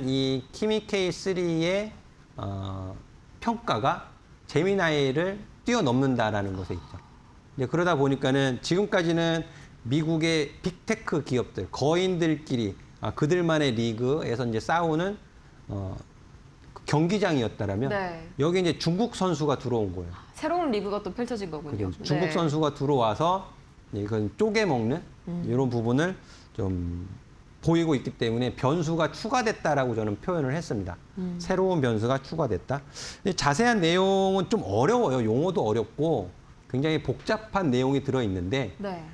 이 키미 K3의 평가가 제미나이를 뛰어넘는다라는 것에 있죠. 이제 그러다 보니까는 지금까지는 미국의 빅테크 기업들, 거인들끼리 그들만의 리그에서 이제 싸우는 경기장이었다라면 네. 여기 이제 중국 선수가 들어온 거예요. 새로운 리그가 또 펼쳐진 거군요. 중국 네. 선수가 들어와서 이건 쪼개먹는 이런 부분을 좀 보이고 있기 때문에 변수가 추가됐다라고 저는 표현을 했습니다. 새로운 변수가 추가됐다. 근데 자세한 내용은 좀 어려워요. 용어도 어렵고 굉장히 복잡한 내용이 들어있는데 네.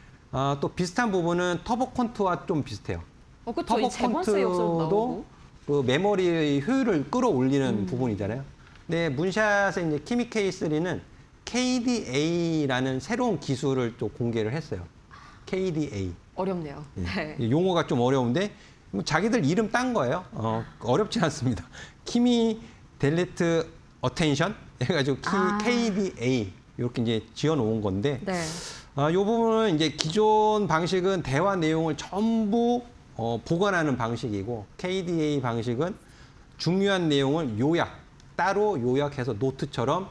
또 비슷한 부분은 터보컨트와 좀 비슷해요. 그렇죠. 이 재건세 역사도 나오고. 그 메모리의 효율을 끌어올리는 부분이잖아요. 근데 문샷의 이제 키미 K3는 KDA라는 새로운 기술을 또 공개를 했어요. KDA. 어렵네요. 네. 용어가 좀 어려운데 뭐 자기들 이름 딴 거예요. 어렵진 않습니다. 키미 델레트 어텐션 해가지고 KDA 이렇게 이제 지어놓은 건데 네. 이 부분은 이제 기존 방식은 대화 내용을 전부 보관하는 방식이고 KDA 방식은 중요한 내용을 요약, 따로 요약해서 노트처럼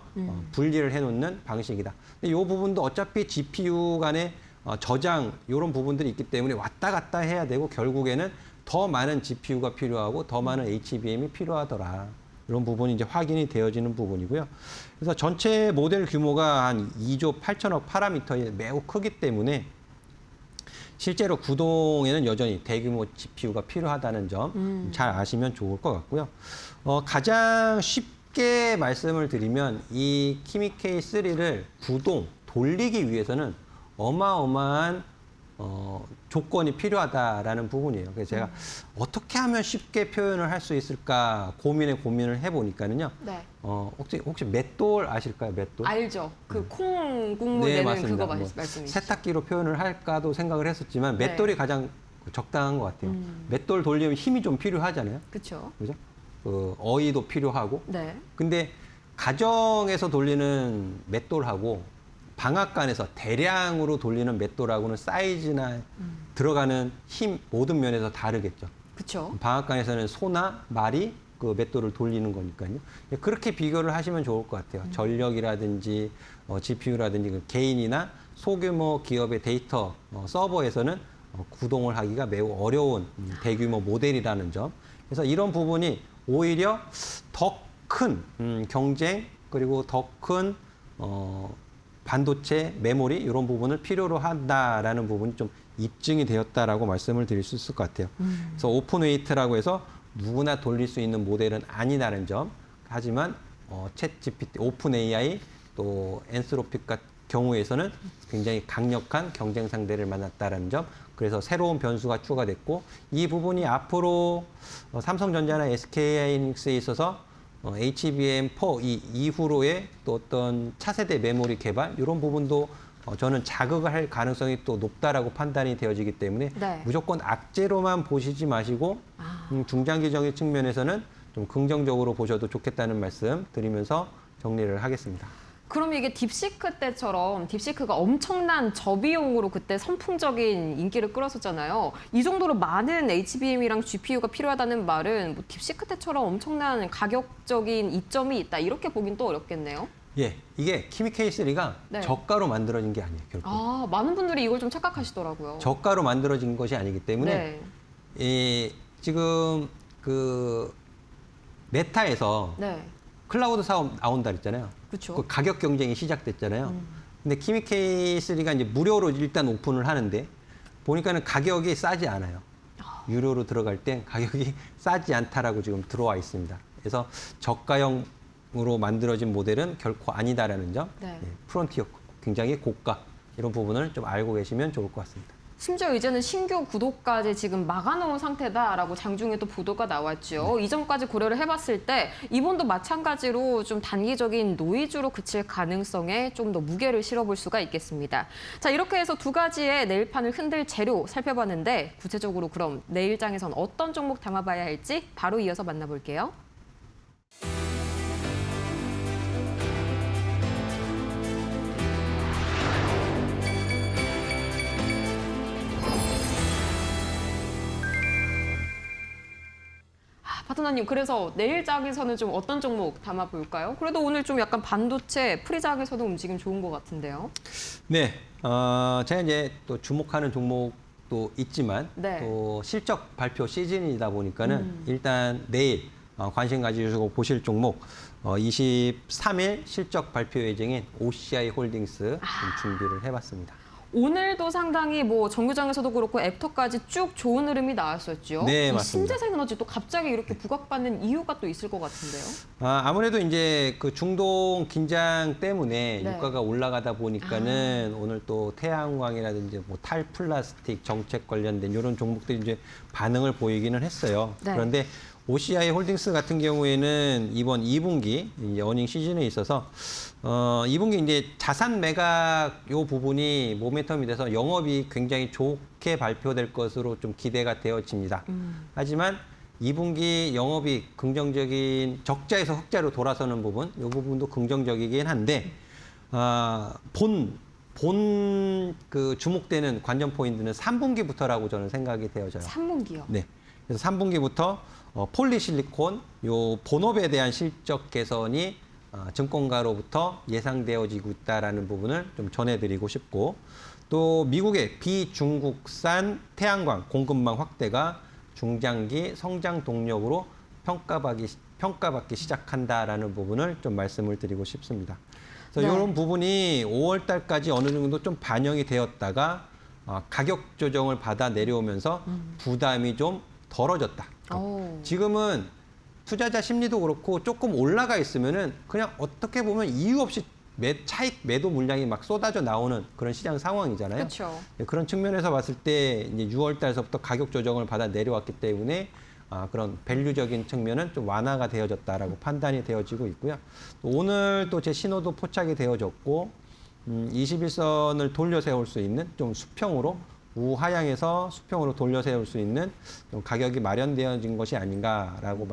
분리를 해놓는 방식이다. 근데 이 부분도 어차피 GPU 간의 저장 이런 부분들이 있기 때문에 왔다 갔다 해야 되고 결국에는 더 많은 GPU가 필요하고 더 많은 HBM이 필요하더라. 이런 부분이 이제 확인이 되어지는 부분이고요. 그래서 전체 모델 규모가 한 2조 8천억 파라미터에 매우 크기 때문에 실제로 구동에는 여전히 대규모 GPU가 필요하다는 점 잘 아시면 좋을 것 같고요. 가장 쉽게 말씀을 드리면 이 키미 K3를 구동, 돌리기 위해서는 어마어마한 조건이 필요하다라는 부분이에요. 그래서 제가 어떻게 하면 쉽게 표현을 할 수 있을까 고민을 해보니까는요. 네. 혹시 맷돌 아실까요? 맷돌? 알죠. 그 콩 국물 내는 맞습니다. 그거 말씀이시죠. 세탁기로 표현을 할까도 생각을 했었지만 네. 맷돌이 가장 적당한 것 같아요. 맷돌 돌리면 힘이 좀 필요하잖아요. 그렇죠. 그죠? 어이도 필요하고. 네. 근데 가정에서 돌리는 맷돌하고 방앗간에서 대량으로 돌리는 맷돌하고는 사이즈나 들어가는 힘 모든 면에서 다르겠죠. 그렇죠. 방앗간에서는 소나 말이 그 맷돌을 돌리는 거니까요. 그렇게 비교를 하시면 좋을 것 같아요. 전력이라든지 GPU라든지 그 개인이나 소규모 기업의 데이터 서버에서는 구동을 하기가 매우 어려운 대규모 모델이라는 점. 그래서 이런 부분이 오히려 더 큰 경쟁 그리고 더 큰 반도체, 메모리 이런 부분을 필요로 한다라는 부분이 좀 입증이 되었다라고 말씀을 드릴 수 있을 것 같아요. 그래서 오픈웨이트라고 해서 누구나 돌릴 수 있는 모델은 아니라는 점. 하지만 챗 GPT, 오픈 AI 또 엔스로픽 같은 경우에서는 굉장히 강력한 경쟁 상대를 만났다라는 점. 그래서 새로운 변수가 추가됐고 이 부분이 앞으로 삼성전자나 SK하이닉스에 있어서 HBM4 이후로의 또 어떤 차세대 메모리 개발 이런 부분도 저는 자극을 할 가능성이 또 높다라고 판단이 되어지기 때문에 네. 무조건 악재로만 보시지 마시고 중장기적인 측면에서는 좀 긍정적으로 보셔도 좋겠다는 말씀 드리면서 정리를 하겠습니다. 그럼 이게 딥시크 때처럼 딥시크가 엄청난 저비용으로 그때 선풍적인 인기를 끌었었잖아요. 이 정도로 많은 HBM이랑 GPU가 필요하다는 말은 뭐 딥시크 때처럼 엄청난 가격적인 이점이 있다. 이렇게 보긴 또 어렵겠네요. 예, 이게 키미 K3가 네. 저가로 만들어진 게 아니에요, 결국. 아, 많은 분들이 이걸 좀 착각하시더라고요. 저가로 만들어진 것이 아니기 때문에 네. 지금 그 메타에서 네. 클라우드 사업 나온다 그랬잖아요. 그렇죠. 그 가격 경쟁이 시작됐잖아요. 근데 키미 K3가 이제 무료로 일단 오픈을 하는데 보니까는 가격이 싸지 않아요. 유료로 들어갈 땐 가격이 싸지 않다라고 지금 들어와 있습니다. 그래서 저가형으로 만들어진 모델은 결코 아니다라는 점. 네. 프론티어 굉장히 고가 이런 부분을 좀 알고 계시면 좋을 것 같습니다. 심지어 이제는 신규 구독까지 지금 막아놓은 상태다라고 장중에 또 보도가 나왔죠. 이 점까지 고려를 해봤을 때 이번도 마찬가지로 좀 단기적인 노이즈로 그칠 가능성에 좀 더 무게를 실어볼 수가 있겠습니다. 자, 이렇게 해서 두 가지의 내일판을 흔들 재료 살펴봤는데 구체적으로 그럼 내일장에선 어떤 종목 담아봐야 할지 바로 이어서 만나볼게요. 파트너님, 그래서 내일장에서는 좀 어떤 종목 담아볼까요? 그래도 오늘 좀 약간 반도체 프리장에서도 움직임 좋은 것 같은데요. 네, 제가 이제 또 주목하는 종목도 있지만 네. 또 실적 발표 시즌이다 보니까는 일단 내일 관심 가지시고 보실 종목 23일 실적 발표 예정인 OCI 홀딩스 좀 준비를 해봤습니다. 오늘도 상당히 뭐 정규장에서도 그렇고 애프터까지 쭉 좋은 흐름이 나왔었죠. 네, 이 맞습니다. 신재생에너지 또 갑자기 이렇게 부각받는 이유가 또 있을 것 같은데요. 아무래도 이제 그 중동 긴장 때문에 네. 유가가 올라가다 보니까는 오늘 또 태양광이라든지 뭐 탈플라스틱 정책 관련된 이런 종목들이 이제 반응을 보이기는 했어요. 네. 그런데 OCI 홀딩스 같은 경우에는 이번 2분기 이제 어닝 시즌에 있어서 2분기 이제 자산 매각 요 부분이 모멘텀이 돼서 영업이 굉장히 좋게 발표될 것으로 좀 기대가 되어집니다. 하지만 2분기 영업이 긍정적인 적자에서 흑자로 돌아서는 부분, 이 부분도 긍정적이긴 한데 본 그 주목되는 관전 포인트는 3분기부터라고 저는 생각이 되어져요. 3분기요. 네. 그래서 3분기부터 폴리실리콘 요 본업에 대한 실적 개선이 증권가로부터 예상되어지고 있다라는 부분을 좀 전해드리고 싶고, 또 미국의 비중국산 태양광 공급망 확대가 중장기 성장 동력으로 평가받기 시작한다라는 부분을 좀 말씀을 드리고 싶습니다. 그래서 네. 이런 부분이 5월 달까지 어느 정도 좀 반영이 되었다가 가격 조정을 받아 내려오면서 부담이 좀 덜어졌다. 오. 지금은 투자자 심리도 그렇고 조금 올라가 있으면은 그냥 어떻게 보면 이유 없이 차익 매도 물량이 막 쏟아져 나오는 그런 시장 상황이잖아요. 그렇죠. 그런 측면에서 봤을 때 이제 6월 달서부터 가격 조정을 받아 내려왔기 때문에 그런 밸류적인 측면은 좀 완화가 되어졌다라고 판단이 되어지고 있고요. 또 오늘 또 제 신호도 포착이 되어졌고 21선을 돌려 세울 수 있는 좀 수평으로 우하향에서 수평으로 돌려 세울 수 있는 좀 가격이 마련되어진 것이 아닌가라고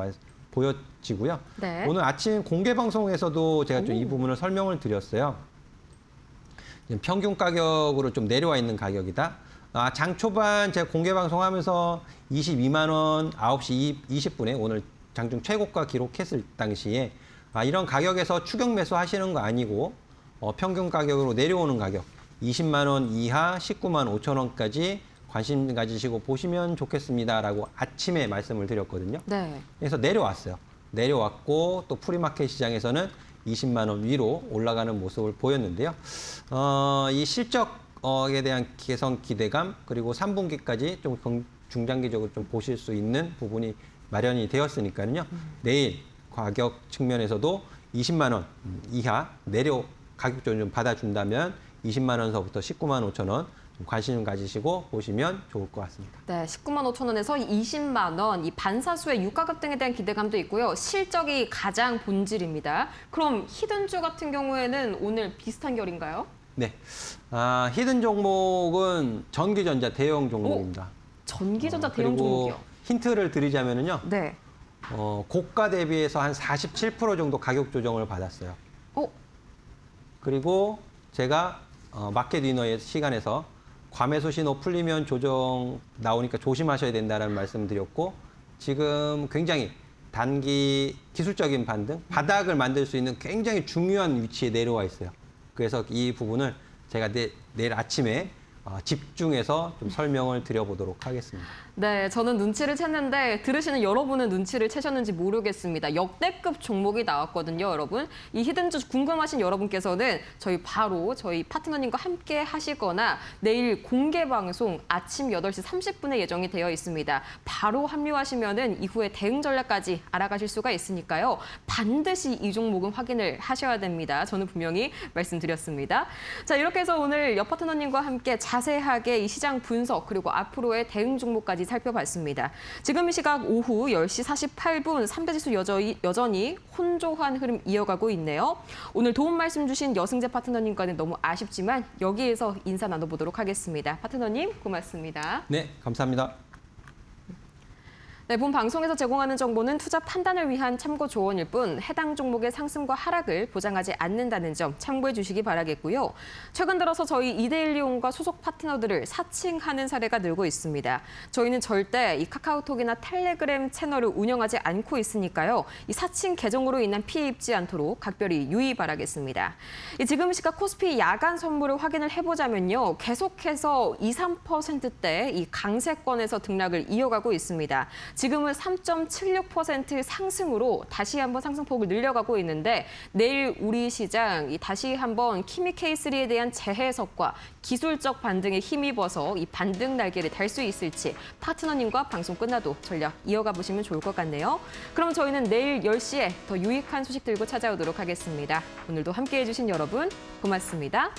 보여지고요. 네. 오늘 아침 공개 방송에서도 제가 좀 이 부분을 설명을 드렸어요. 지금 평균 가격으로 좀 내려와 있는 가격이다. 장 초반 제가 공개 방송하면서 22만 원 9시 20분에 오늘 장중 최고가 기록했을 당시에 이런 가격에서 추격 매수 하시는 거 아니고 평균 가격으로 내려오는 가격 20만 원 이하 19만 5천 원까지 관심 가지시고 보시면 좋겠습니다라고 아침에 말씀을 드렸거든요. 네. 그래서 내려왔어요. 내려왔고 또 프리마켓 시장에서는 20만 원 위로 올라가는 모습을 보였는데요. 이 실적에 대한 개선 기대감 그리고 3분기까지 좀 중장기적으로 좀 보실 수 있는 부분이 마련이 되었으니까요. 내일 가격 측면에서도 20만 원 이하 가격 좀 받아준다면 20만 원서부터 19만 5천 원 관심 가지시고 보시면 좋을 것 같습니다. 네, 19만 5천 원에서 20만 원, 이 반사수의 유가급 등에 대한 기대감도 있고요. 실적이 가장 본질입니다. 그럼 히든주 같은 경우에는 오늘 비슷한 결인가요? 네, 히든 종목은 전기전자 대형 종목입니다. 전기전자 대형 그리고 종목이요. 힌트를 드리자면요, 네. 고가 대비해서 한 47% 정도 가격 조정을 받았어요. 그리고 제가 마켓 위너의 시간에서 과매수 신호 풀리면 조정 나오니까 조심하셔야 된다는 말씀 드렸고, 지금 굉장히 단기 기술적인 반등, 바닥을 만들 수 있는 굉장히 중요한 위치에 내려와 있어요. 그래서 이 부분을 제가 내일 아침에 집중해서 좀 설명을 드려보도록 하겠습니다. 네, 저는 눈치를 챘는데 들으시는 여러분은 눈치를 채셨는지 모르겠습니다. 역대급 종목이 나왔거든요, 여러분. 이 히든주 궁금하신 여러분께서는 저희 파트너님과 함께 하시거나 내일 공개 방송 아침 8시 30분에 예정이 되어 있습니다. 바로 합류하시면은 이후에 대응 전략까지 알아가실 수가 있으니까요. 반드시 이 종목은 확인을 하셔야 됩니다. 저는 분명히 말씀드렸습니다. 자, 이렇게 해서 오늘 옆 파트너님과 함께 자세하게 이 시장 분석 그리고 앞으로의 대응 종목까지 살펴봤습니다. 지금 이 시각 오후 10시 48분 3대지수 여전히 혼조한 흐름 이어가고 있네요. 오늘 도움 말씀 주신 여승재 파트너님과는 너무 아쉽지만 여기에서 인사 나눠보도록 하겠습니다. 파트너님 고맙습니다. 네, 감사합니다. 네, 본 방송에서 제공하는 정보는 투자 판단을 위한 참고 조언일 뿐 해당 종목의 상승과 하락을 보장하지 않는다는 점 참고해 주시기 바라겠고요. 최근 들어서 저희 이데일리온과 소속 파트너들을 사칭하는 사례가 늘고 있습니다. 저희는 절대 이 카카오톡이나 텔레그램 채널을 운영하지 않고 있으니까요. 이 사칭 계정으로 인한 피해 입지 않도록 각별히 유의 바라겠습니다. 지금 시각 코스피 야간 선물을 확인을 해보자면요. 계속해서 2, 3%대 이 강세권에서 등락을 이어가고 있습니다. 지금은 3.76% 상승으로 다시 한번 상승폭을 늘려가고 있는데 내일 우리 시장 다시 한번 키미 K3에 대한 재해석과 기술적 반등에 힘입어서 이 반등 날개를 달 수 있을지 파트너님과 방송 끝나도 전략 이어가 보시면 좋을 것 같네요. 그럼 저희는 내일 10시에 더 유익한 소식 들고 찾아오도록 하겠습니다. 오늘도 함께해 주신 여러분 고맙습니다.